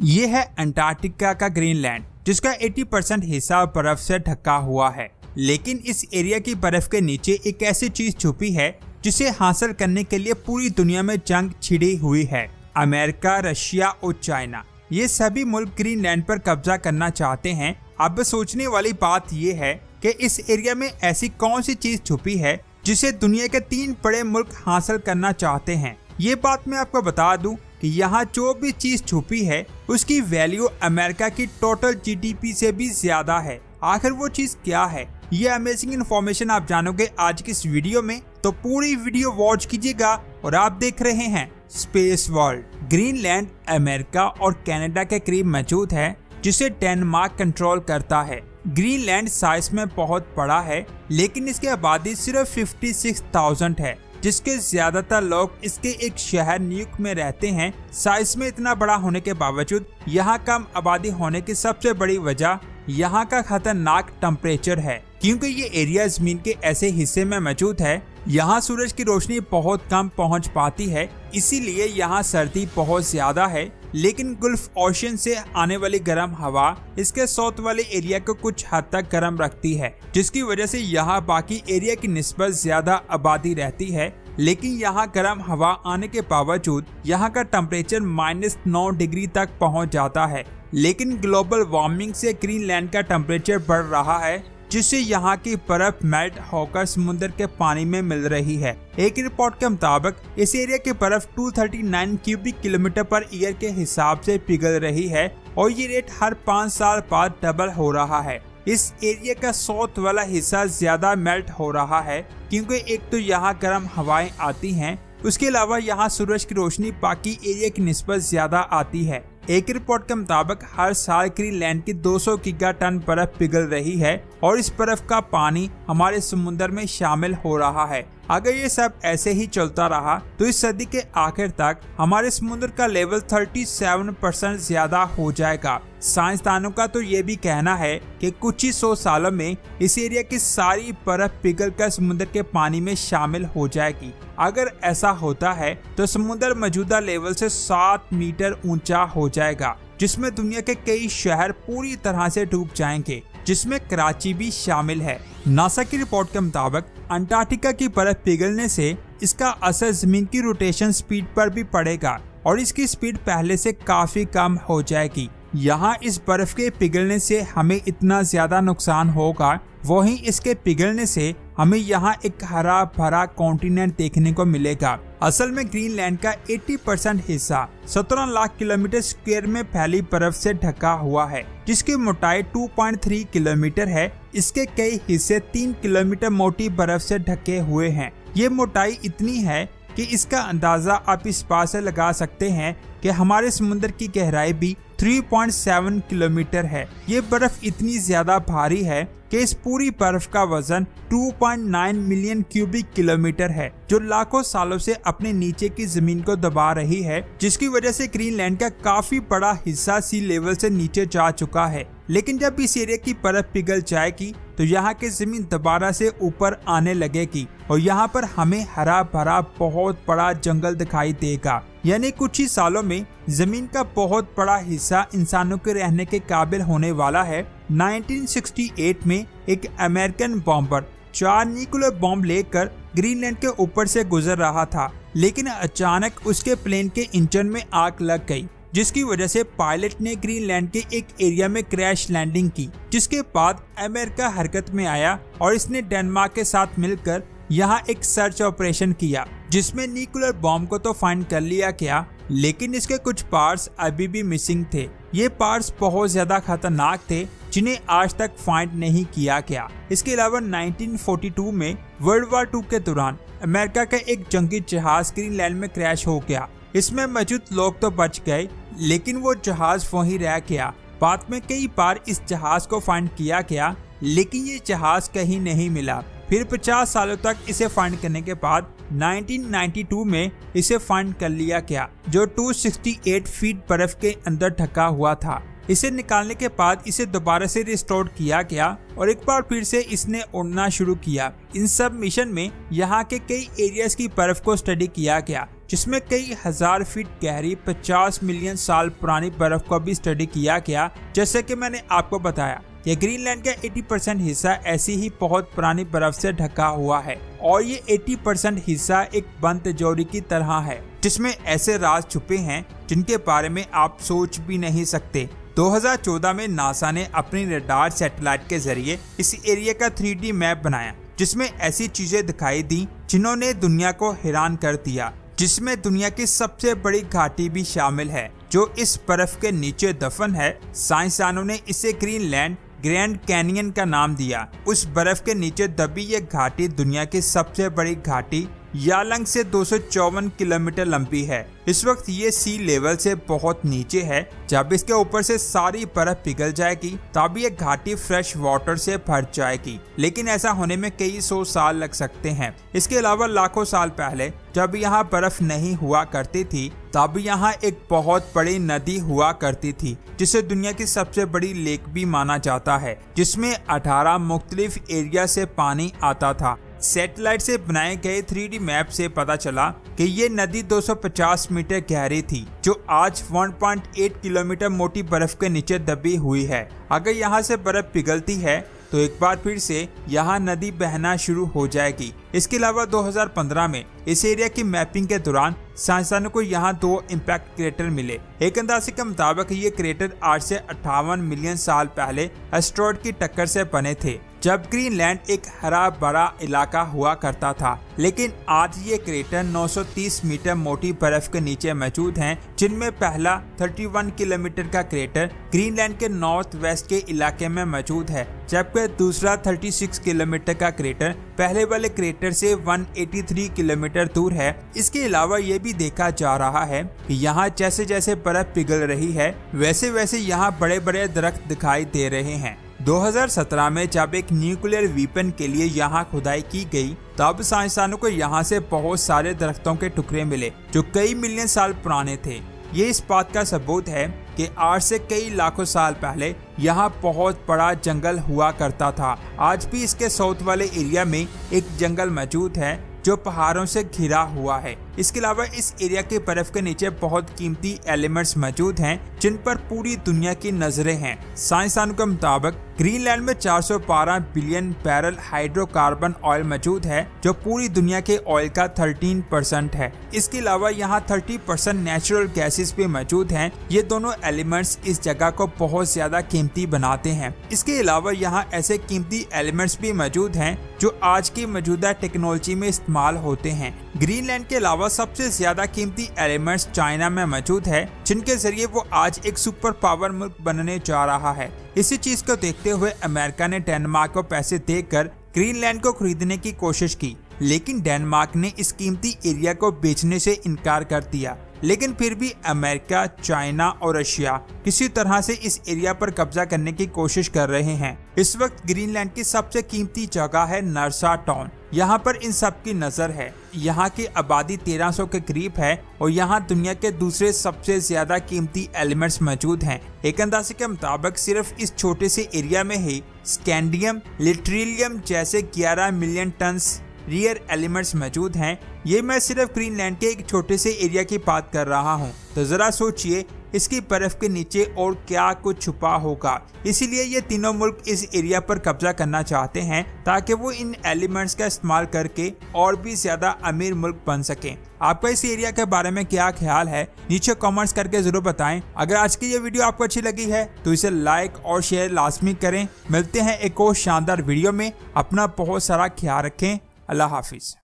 ये है अंटार्कटिका का ग्रीनलैंड, जिसका 80% हिस्सा बर्फ से ढका हुआ है। लेकिन इस एरिया की बर्फ के नीचे एक ऐसी चीज छुपी है जिसे हासिल करने के लिए पूरी दुनिया में जंग छिड़ी हुई है। अमेरिका, रशिया और चाइना, ये सभी मुल्क ग्रीनलैंड पर कब्जा करना चाहते हैं। अब सोचने वाली बात ये है कि इस एरिया में ऐसी कौन सी चीज छुपी है जिसे दुनिया के 3 बड़े मुल्क हासिल करना चाहते हैं। ये बात मैं आपको बता दूं कि यहाँ जो भी चीज छुपी है उसकी वैल्यू अमेरिका की टोटल जीडीपी से भी ज्यादा है। आखिर वो चीज क्या है, ये अमेजिंग इन्फॉर्मेशन आप जानोगे आज की इस वीडियो में, तो पूरी वीडियो वॉच कीजिएगा। और आप देख रहे हैं स्पेस वर्ल्ड। ग्रीनलैंड अमेरिका और कनाडा के करीब मौजूद है, जिसे डेनमार्क कंट्रोल करता है। ग्रीनलैंड साइज में बहुत बड़ा है, लेकिन इसकी आबादी सिर्फ 56,000 है, जिसके ज्यादातर लोग इसके एक शहर न्यूयॉर्क में रहते हैं। साइज में इतना बड़ा होने के बावजूद यहाँ कम आबादी होने की सबसे बड़ी वजह यहाँ का खतरनाक टेम्परेचर है, क्योंकि ये एरिया जमीन के ऐसे हिस्से में मौजूद है यहाँ सूरज की रोशनी बहुत कम पहुँच पाती है, इसीलिए यहाँ सर्दी बहुत ज्यादा है। लेकिन गल्फ ओशन से आने वाली गर्म हवा इसके साउथ वाले एरिया को कुछ हद तक गर्म रखती है, जिसकी वजह से यहाँ बाकी एरिया की निस्बत ज्यादा आबादी रहती है। लेकिन यहाँ गर्म हवा आने के बावजूद यहाँ का टेम्परेचर -9 डिग्री तक पहुँच जाता है। लेकिन ग्लोबल वार्मिंग से ग्रीनलैंड का टेम्परेचर बढ़ रहा है, जिससे यहाँ की बर्फ मेल्ट होकर समुद्र के पानी में मिल रही है। एक रिपोर्ट के मुताबिक इस एरिया की बर्फ 239 क्यूबिक किलोमीटर पर ईयर के हिसाब से पिघल रही है, और ये रेट हर 5 साल बाद डबल हो रहा है। इस एरिया का साउथ वाला हिस्सा ज्यादा मेल्ट हो रहा है, क्योंकि एक तो यहाँ गर्म हवाएं आती हैं, उसके अलावा यहाँ सूरज की रोशनी बाकी एरिया की निस्बत ज्यादा आती है। एक रिपोर्ट के मुताबिक हर साल ग्रीनलैंड की 200 गीगाटन बर्फ पिघल रही है, और इस बर्फ का पानी हमारे समुद्र में शामिल हो रहा है। अगर ये सब ऐसे ही चलता रहा तो इस सदी के आखिर तक हमारे समुद्र का लेवल 37% ज्यादा हो जाएगा। साइंसदानों का तो ये भी कहना है कि कुछ ही 100 सालों में इस एरिया की सारी बर्फ पिघल कर समुद्र के पानी में शामिल हो जाएगी। अगर ऐसा होता है तो समुद्र मौजूदा लेवल से 7 मीटर ऊंचा हो जाएगा, जिसमें दुनिया के कई शहर पूरी तरह से डूब जाएंगे, जिसमें कराची भी शामिल है। नासा की रिपोर्ट के मुताबिक अंटार्कटिका की बर्फ पिघलने से इसका असर जमीन की रोटेशन स्पीड पर भी पड़ेगा, और इसकी स्पीड पहले से काफी कम हो जाएगी। यहाँ इस बर्फ के पिघलने से हमें इतना ज्यादा नुकसान होगा, वहीं इसके पिघलने से हमें यहाँ एक हरा भरा कॉन्टिनेंट देखने को मिलेगा। असल में ग्रीनलैंड का 80% हिस्सा 17 लाख किलोमीटर स्क्वायर में फैली बर्फ से ढका हुआ है, जिसकी मोटाई 2.3 किलोमीटर है। इसके कई हिस्से 3 किलोमीटर मोटी बर्फ से ढके हुए हैं। ये मोटाई इतनी है कि इसका अंदाजा आप इस बात से लगा सकते हैं कि हमारे समुद्र की गहराई भी 3.7 किलोमीटर है। ये बर्फ इतनी ज्यादा भारी है कि इस पूरी बर्फ का वजन 2.9 मिलियन क्यूबिक किलोमीटर है, जो लाखों सालों से अपने नीचे की जमीन को दबा रही है, जिसकी वजह से ग्रीनलैंड का काफी बड़ा हिस्सा सी लेवल से नीचे जा चुका है। लेकिन जब इस एरिया की बर्फ पिघल जाएगी तो यहाँ की जमीन दोबारा से ऊपर आने लगेगी, और यहाँ पर हमें हरा भरा बहुत बड़ा जंगल दिखाई देगा। यानी कुछ ही सालों में जमीन का बहुत बड़ा हिस्सा इंसानों के रहने के काबिल होने वाला है। 1968 में एक अमेरिकन बॉम्बर 4 न्यूक्लियर बॉम्ब लेकर ग्रीनलैंड के ऊपर से गुजर रहा था, लेकिन अचानक उसके प्लेन के इंजन में आग लग गई, जिसकी वजह से पायलट ने ग्रीनलैंड के एक एरिया में क्रैश लैंडिंग की। जिसके बाद अमेरिका हरकत में आया और इसने डेनमार्क के साथ मिलकर यहाँ एक सर्च ऑपरेशन किया, जिसमें न्यूक्लियर बॉम्ब को तो फाइंड कर लिया गया, लेकिन इसके कुछ पार्ट्स अभी भी मिसिंग थे। ये पार्ट्स बहुत ज्यादा खतरनाक थे, जिन्हें आज तक फाइंड नहीं किया गया। इसके अलावा 1942 में वर्ल्ड वॉर 2 के दौरान अमेरिका का एक जंगी जहाज ग्रीनलैंड में क्रैश हो गया। इसमें मौजूद लोग तो बच गए, लेकिन वो जहाज वहीं रह गया। बाद में कई बार इस जहाज को फाइंड किया गया, लेकिन ये जहाज कहीं नहीं मिला। फिर 50 सालों तक इसे फाइंड करने के बाद 1992 में इसे फाइंड कर लिया गया, जो 268 फीट बर्फ के अंदर ढका हुआ था। इसे निकालने के बाद इसे दोबारा से रिस्टोर किया गया और एक बार फिर से इसने उड़ना शुरू किया। इन सब मिशन में यहाँ के कई एरियाज की बर्फ को स्टडी किया गया, जिसमें कई हजार फीट गहरी 50 मिलियन साल पुरानी बर्फ को भी स्टडी किया गया। जैसे कि मैंने आपको बताया, ये ग्रीनलैंड का 80% हिस्सा ऐसी ही बहुत पुरानी बर्फ से ढका हुआ है और ये 80% हिस्सा एक बंद तिजोरी की तरह है, जिसमें ऐसे राज छुपे हैं जिनके बारे में आप सोच भी नहीं सकते। 2014 में नासा ने अपनी रडार सैटेलाइट के जरिए इस एरिया का 3D मैप बनाया, जिसमें ऐसी चीजें दिखाई दी जिन्होंने दुनिया को हैरान कर दिया, जिसमें दुनिया की सबसे बड़ी घाटी भी शामिल है जो इस बर्फ के नीचे दफन है। साइंसदानों ने इसे ग्रीनलैंड ग्रैंड कैनियन का नाम दिया। उस बर्फ के नीचे दबी ये घाटी दुनिया की सबसे बड़ी घाटी यालंग से 254 किलोमीटर लंबी है। इस वक्त ये सी लेवल से बहुत नीचे है। जब इसके ऊपर से सारी बर्फ पिघल जाएगी तब ये घाटी फ्रेश वाटर से भर जाएगी, लेकिन ऐसा होने में कई 100 साल लग सकते हैं। इसके अलावा लाखों साल पहले जब यहाँ बर्फ नहीं हुआ करती थी तब यहाँ एक बहुत बड़ी नदी हुआ करती थी, जिसे दुनिया की सबसे बड़ी लेक भी माना जाता है, जिसमें 18 मुख्तलिफ एरिया से पानी आता था। सैटेलाइट से बनाए गए 3D मैप से पता चला कि ये नदी 250 मीटर गहरी थी, जो आज 1.8 किलोमीटर मोटी बर्फ के नीचे दबी हुई है। अगर यहाँ से बर्फ पिघलती है तो एक बार फिर से यहाँ नदी बहना शुरू हो जाएगी। इसके अलावा 2015 में इस एरिया की मैपिंग के दौरान साइंसदानों को यहाँ 2 इम्पैक्ट क्रेटर मिले। एक अंदाजे के मुताबिक ये क्रेटर 8 से 58 मिलियन साल पहले एस्टेरॉयड की टक्कर से बने थे, जब ग्रीनलैंड एक हरा भरा इलाका हुआ करता था। लेकिन आज ये क्रेटर 930 मीटर मोटी बर्फ के नीचे मौजूद हैं, जिनमें पहला 31 किलोमीटर का क्रेटर ग्रीनलैंड के नॉर्थ वेस्ट के इलाके में मौजूद है, जबकि दूसरा 36 किलोमीटर का क्रेटर पहले वाले क्रेटर से 183 किलोमीटर दूर है। इसके अलावा ये भी देखा जा रहा है कि यहाँ जैसे जैसे बर्फ पिघल रही है वैसे वैसे यहाँ बड़े बड़े दरख्त दिखाई दे रहे हैं। 2017 में जब एक न्यूक्लियर वेपन के लिए यहाँ खुदाई की गई तब साइंसदानों को यहाँ से बहुत सारे दरख्तों के टुकड़े मिले जो कई मिलियन साल पुराने थे। ये इस बात का सबूत है कि आज से कई लाखों साल पहले यहाँ बहुत बड़ा जंगल हुआ करता था। आज भी इसके साउथ वाले एरिया में एक जंगल मौजूद है जो पहाड़ों से घिरा हुआ है। इसके अलावा इस एरिया के बर्फ के नीचे बहुत कीमती एलिमेंट्स मौजूद हैं जिन पर पूरी दुनिया की नजरें हैं। साइंसदानों के मुताबिक ग्रीनलैंड में 412 बिलियन बैरल हाइड्रोकार्बन ऑयल मौजूद है, जो पूरी दुनिया के ऑयल का 13% है। इसके अलावा यहाँ 30% नेचुरल गैसेस भी मौजूद हैं। ये दोनों एलिमेंट्स इस जगह को बहुत ज्यादा कीमती बनाते हैं। इसके अलावा यहाँ ऐसे कीमती एलिमेंट्स भी मौजूद हैं जो आज की मौजूदा टेक्नोलॉजी में इस्तेमाल होते हैं। ग्रीनलैंड के अलावा सबसे ज्यादा कीमती एलिमेंट्स चाइना में मौजूद है, जिनके जरिए वो आज एक सुपर पावर मुल्क बनने जा रहा है। इसी चीज को देखते हुए अमेरिका ने डेनमार्क को पैसे देकर ग्रीनलैंड को खरीदने की कोशिश की, लेकिन डेनमार्क ने इस कीमती एरिया को बेचने से इनकार कर दिया। लेकिन फिर भी अमेरिका, चाइना और रशिया किसी तरह से इस एरिया पर कब्जा करने की कोशिश कर रहे हैं। इस वक्त ग्रीनलैंड की सबसे कीमती जगह है नर्सा टाउन। यहाँ पर इन सब की नजर है। यहाँ की आबादी 1300 के करीब है और यहाँ दुनिया के दूसरे सबसे ज्यादा कीमती एलिमेंट्स मौजूद हैं। एक अंदाजे के मुताबिक सिर्फ इस छोटे से एरिया में ही स्कैंडियम, लिट्रिलियम जैसे 11 मिलियन टन रेयर एलिमेंट्स मौजूद हैं। ये मैं सिर्फ ग्रीनलैंड के एक छोटे से एरिया की बात कर रहा हूँ, तो जरा सोचिए इसकी बर्फ के नीचे और क्या कुछ छुपा होगा। इसीलिए ये तीनों मुल्क इस एरिया पर कब्जा करना चाहते हैं ताकि वो इन एलिमेंट्स का इस्तेमाल करके और भी ज्यादा अमीर मुल्क बन सकें। आपका इस एरिया के बारे में क्या ख्याल है, नीचे कमेंट्स करके जरूर बताएं। अगर आज की ये वीडियो आपको अच्छी लगी है तो इसे लाइक और शेयर लाजमी करें। मिलते हैं एक और शानदार वीडियो में। अपना बहुत सारा ख्याल रखें। अल्लाह हाफिज।